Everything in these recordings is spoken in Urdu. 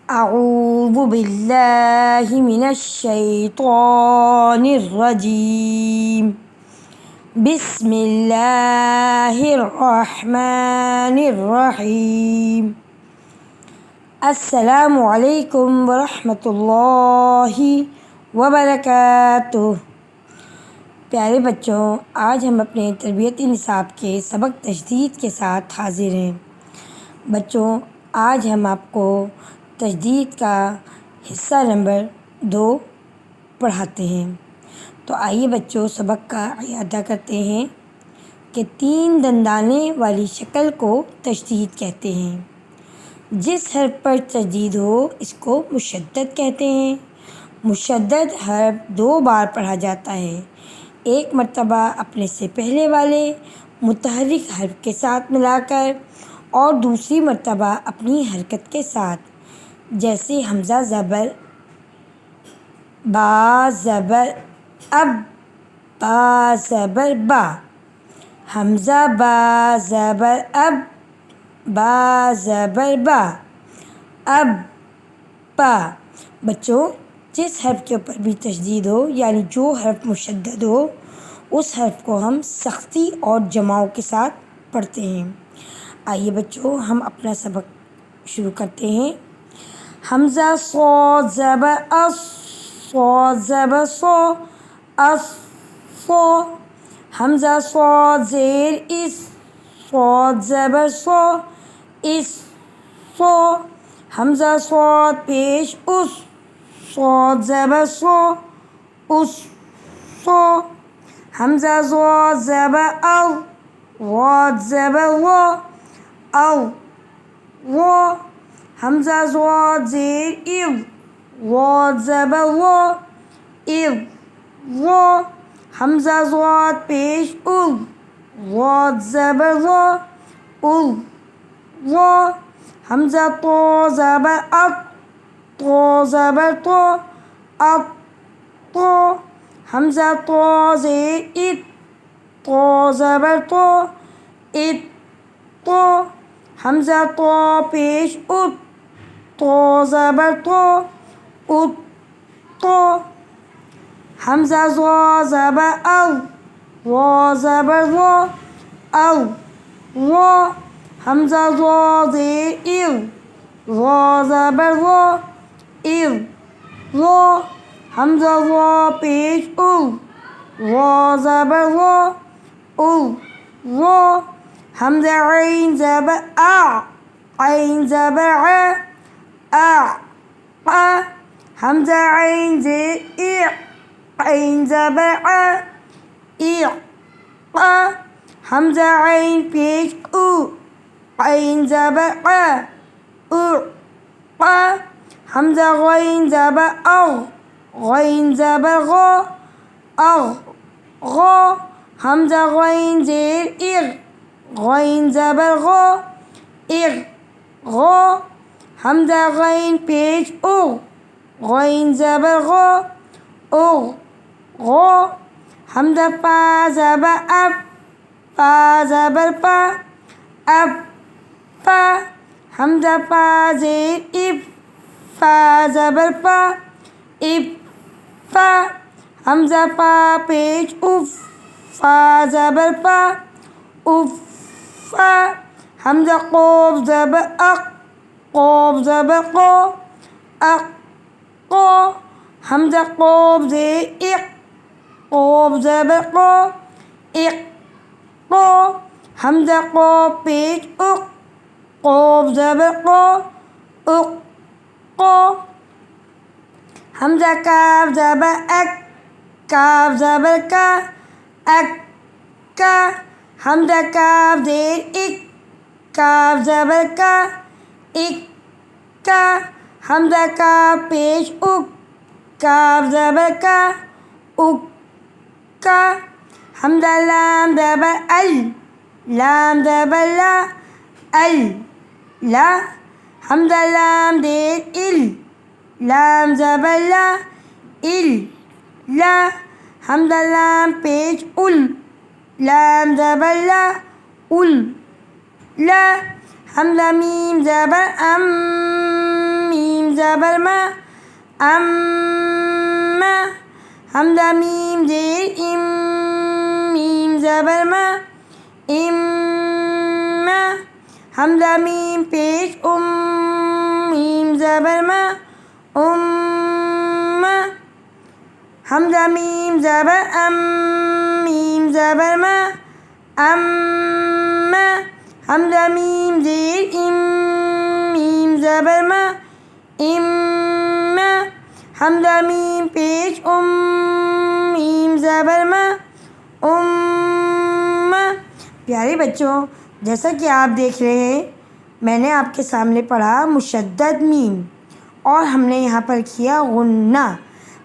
اعوذ باللہ من الشیطان الرجیم بسم اللہ الرحمن الرحیم السلام علیکم ورحمۃ اللہ وبرکاتہ۔ پیارے بچوں، آج ہم اپنے تربیتی نصاب کے سبق تجدید کے ساتھ حاضر ہیں۔ بچوں، آج ہم آپ کو تجدید کا حصہ نمبر 2 پڑھاتے ہیں۔ تو آئیے بچوں، سبق کا اعادہ کرتے ہیں کہ 3 دندانے والی شکل کو تجدید کہتے ہیں۔ جس حرف پر تجدید ہو اس کو مشدد کہتے ہیں۔ مشدد حرف 2 بار پڑھا جاتا ہے، ایک مرتبہ اپنے سے پہلے والے متحرک حرف کے ساتھ ملا کر اور دوسری مرتبہ اپنی حرکت کے ساتھ، جیسے حمزہ زبر با زبر اب، با زبر با، حمزہ با زبر اب، با زبر با، اب با۔ بچوں، جس حرف کے اوپر بھی تشدید ہو یعنی جو حرف مشدد ہو اس حرف کو ہم سختی اور جماؤ کے ساتھ پڑھتے ہیں۔ آئیے بچوں، ہم اپنا سبق شروع کرتے ہیں۔ حمزہ صاد زبر اس، صاد زبر صا، اس صا۔ حمزہ صاد زیر اس، صاد زبر صا، اس صا۔ حمزہ صاد پیش اس، صاد زبر صا، اس صا۔ حمزہ ضاد زبر او، غاد زبر غا، او غا۔ حمزہ ضاد زیر ار، غاد زبر غا، ار غا۔ حمزہ ضاد پیش ار، غاد زبر غا، ار غا۔ حمزہ طا زبر اط، طا زبر طا، اط طا۔ حمزہ طا زیر اط، طا زبر طا، اط طا۔ حمزہ طا پیش اط، طا زبر طا، اط طا۔ حمزہ ظا زبر او، غا زبر غا، او غا۔ حمزہ ظا زیر ار، غا زبر غا، ار غا۔ حمزہ غا پیش ار، غا زبر غا، ار غا۔ حمزہ عین زبر اع، عین زبر ع، اع ع۔ حمزہ عین زیر اع، عین زبر ع، اع ع۔ حمزہ عین پیش او، عین زبر ع، اع ع۔ حمزہ غین زبر اغ، غین زبر غا، اغ غا۔ حمزہ غین زیر اغ، غین زبر غا، اغ غا۔ حمزہ غین پیش اغ، غین زبر غا، اغ غا۔ حمزہ پا زبر اف، پا زبر پا، اف پا۔ حمزہ پا زیر اف، پا زبر پا، اف پا۔ حمزہ پا پیش اف، فا زبر پا، اف فا۔ حمزہ قاف زبر اق، قاف زبر قا، اق قا۔ حمزہ قاف زیر اق، قاف زبر قا، اق قا۔ حمزہ قاف پیش اق، قاف زبر قا، اق قا۔ حمزہ کاف زبر اک، کاف زبر کا، اک کا۔ حمزہ کاف زیر اک، کاف زبر کا، اک کا۔ حمزہ کاف پیش اک، کاف زبر کا، اک کا۔ حمزہ لام زبر ال، لام زبر لا، ال لا۔ حمزہ لام زیر ال، لام زبر لا، ال لا۔ حمزہ لام پیش ال، لام زبر لا، ال لا۔ حمزہ میم زبر ام، میم زبر ما اما حمزہ میم زیر ام میم زبر ما اما حمزہ میم پیش میم زبر ما حمزہ میم زبر میم زبر ما حمزہ میم زیر میم زبر ما حمزہ میم پیش میم زبر ما پیارے بچوں، جیسا کہ آپ دیکھ رہے ہیں، میں نے آپ کے سامنے پڑھا مشدد میم اور ہم نے یہاں پر کیا غنہ۔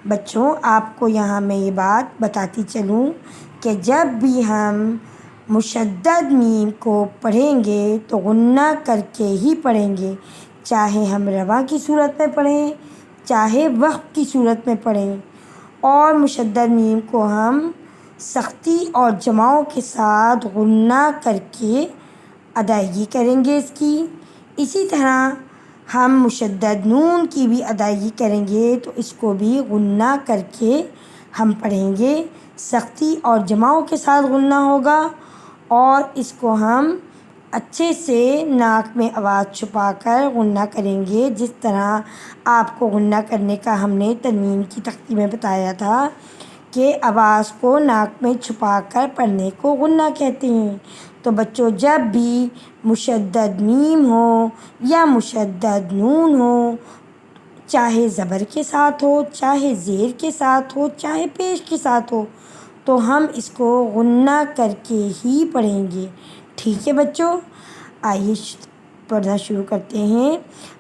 بچوں، آپ کو یہاں میں یہ بات بتاتی چلوں کہ جب بھی ہم مشدد میم کو پڑھیں گے تو غنہ کر کے ہی پڑھیں گے، چاہے ہم رواں کی صورت میں پڑھیں چاہے وقف کی صورت میں پڑھیں، اور مشدد میم کو ہم سختی اور جماؤں کے ساتھ غنہ کر کے ادائیگی کریں گے اس کی۔ اسی طرح ہم مشدد نون کی بھی ادائیگی کریں گے تو اس کو بھی غنہ کر کے ہم پڑھیں گے، سختی اور جماؤں کے ساتھ غنہ ہوگا، اور اس کو ہم اچھے سے ناک میں آواز چھپا کر غنہ کریں گے، جس طرح آپ کو غنہ کرنے کا ہم نے ترمیم کی تختی میں بتایا تھا کہ آواز کو ناک میں چھپا کر پڑھنے کو غنہ کہتے ہیں۔ تو بچوں، جب بھی مشدد میم ہو یا مشدد نون ہو، چاہے زبر کے ساتھ ہو، چاہے زیر کے ساتھ ہو، چاہے پیش کے ساتھ ہو، تو ہم اس کو غنہ کر کے ہی پڑھیں گے۔ ٹھیک ہے بچوں، آئیے پڑھنا شروع کرتے ہیں۔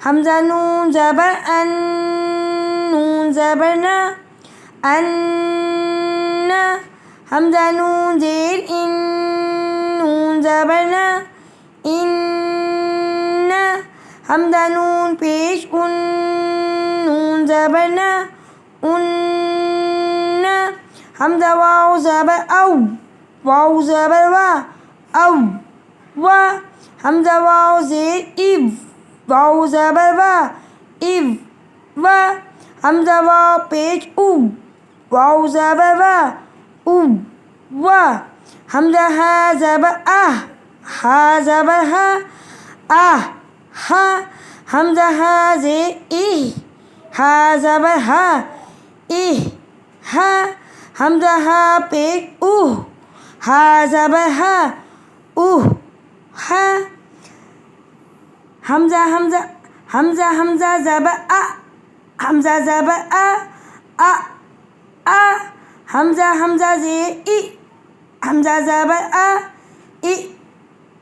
حمزہ نون زبر ان، نون زبر نا، ان نا۔ حمزہ نون زیر ان، نون زبر نا، ان نا۔ حمزہ نون پیش ان، نون زبر نا، ان نا۔ حمزہ واو زبر او، واو زبر وا، او وا۔ حمزہ واو زیر ایو، واو زبر وا، ایو وا۔ حمزہ واو پیش او، واو زبر وا، او وا۔ حمزہ ہا زبر آہ، ہا زبر ہا، آہ ہا۔ حمزہ ہا زیر ایہ، ہا زبر ہا، ایہ ہا۔ حمزہ ہا پیش اوہ، ہا زبر ہا، اوہ ہا۔ حمزہ زبر آ، حمزہ زبر آ، آ۔ حمزہ زیر ای، حمزہ زبر آ، ای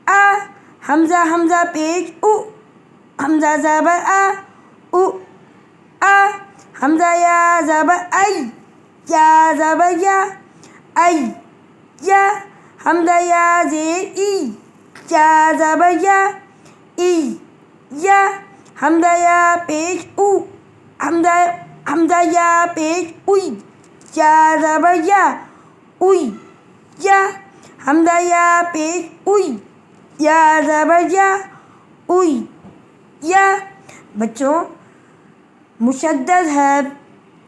آ۔ حمزہ پیش او، حمزہ زبر آ، او آ۔ حمزہ یا زبر ای، یا زبر یا، ای یا۔ حمزہ یا زیر ای، یا زبر یا، ای یا۔ حمزہ یا پیش او، حمزہ یا پیش اوئی، یا زبر یا، اوئی یا۔ حمزہ یا پیش اوئی، یا زبر یا، اوئی یا۔ بچوں، مشدد حرف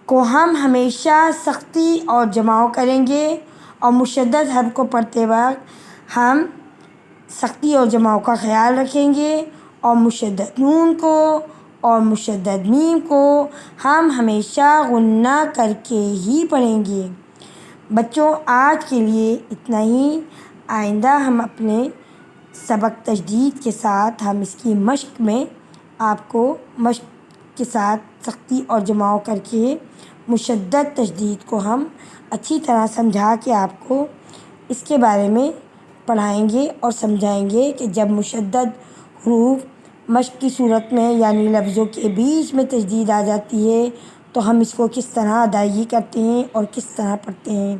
کو ہم ہمیشہ سختی اور جماؤ کریں گے، اور مشدد حرف کو پڑھتے وقت ہم سختی اور جماؤ کا خیال رکھیں گے، اور مشدد نون کو اور مشدد میم کو ہم ہمیشہ غنہ کر کے ہی پڑھیں گے۔ بچوں، آج کے لیے اتنا ہی۔ آئندہ ہم اپنے سبق تجدید کے ساتھ ہم اس کی مشق میں آپ کو مشق کے ساتھ سختی اور جماؤ کر کے مشدد تجدید کو ہم اچھی طرح سمجھا کے آپ کو اس کے بارے میں پڑھائیں گے اور سمجھائیں گے کہ جب مشدد حروف مشق کی صورت میں یعنی لفظوں کے بیچ میں تجدید آ جاتی ہے تو ہم اس کو کس طرح ادائیگی کرتے ہیں اور کس طرح پڑھتے ہیں۔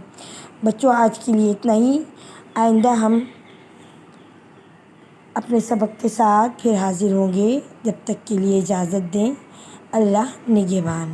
بچوں، آج کے لیے اتنا ہی۔ آئندہ ہم اپنے سبق کے ساتھ پھر حاضر ہوں گے، جب تک کے لیے اجازت دیں۔ اللہ نگہبان۔